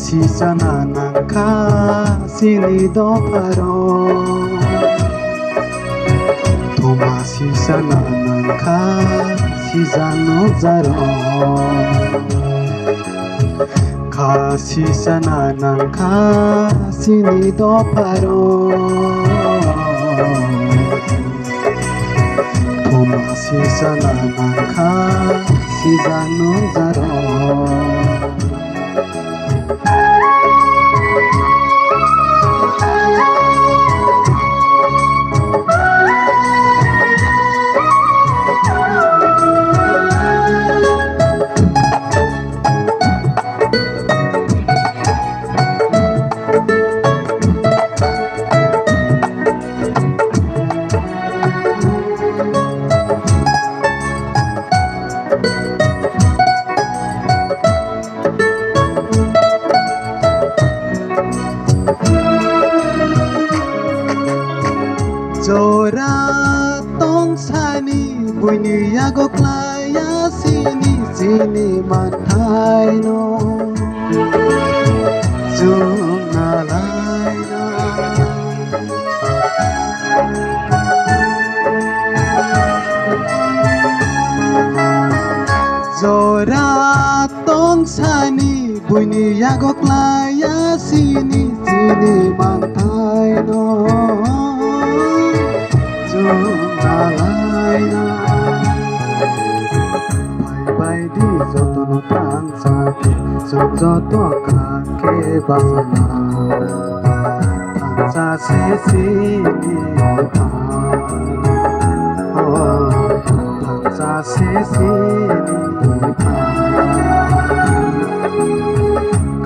시자나난카 시니도파로 도마시자나난카 시자노자로 카시자나난카 시니도파로 도마시자나난카 시자노자로 Jora tong sani bunyi agok laya sini matai no Juna laina Jora tong sani bunyi agok laya sini matai no বাইদি যতন প্রাণ সাথে যত কাকে বাসনা থানসা শেষিনি থানসা শেষিনি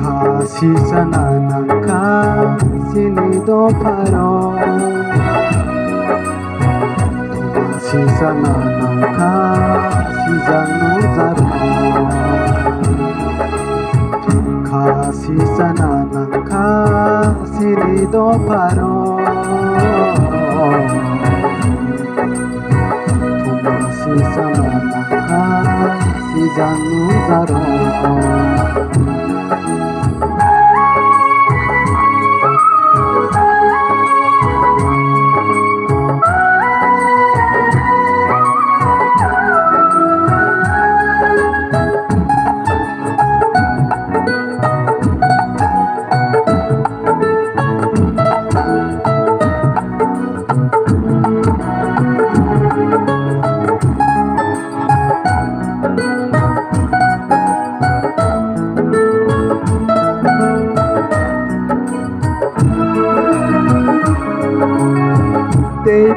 খাসি জানানাকা সিনি দোপারো Sijananaka sijanuzaro Kasijananaka siridoparo Sijananaka sijanuzaro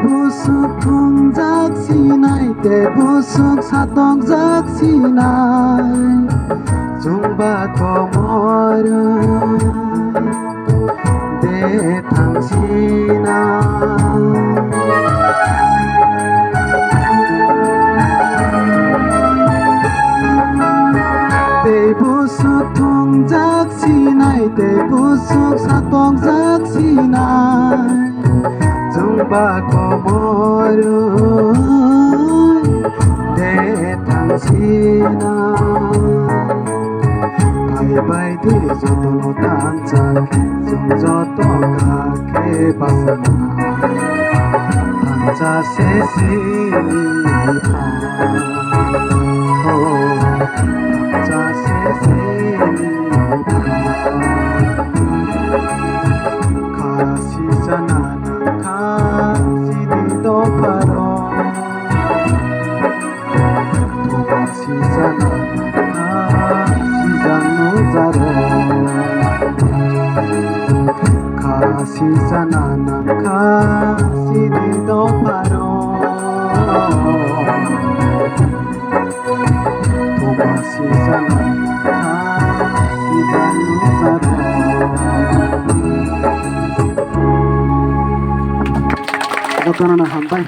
Busuk tungjak sinai te busuk satong jak sinai jumba komor de thang sinai te busuk tungjak sinai te busuk satong jak sinai Jumba komor de tangsina Bhai bhai de jotono tanchake joto kake basana Tancha sesini Tancha sesini Kasi janana Siridoparo Sijananaka sijanuzaro Kasijananaka siridoparo Sijananaka sijanuzaro Bukan anak hampai.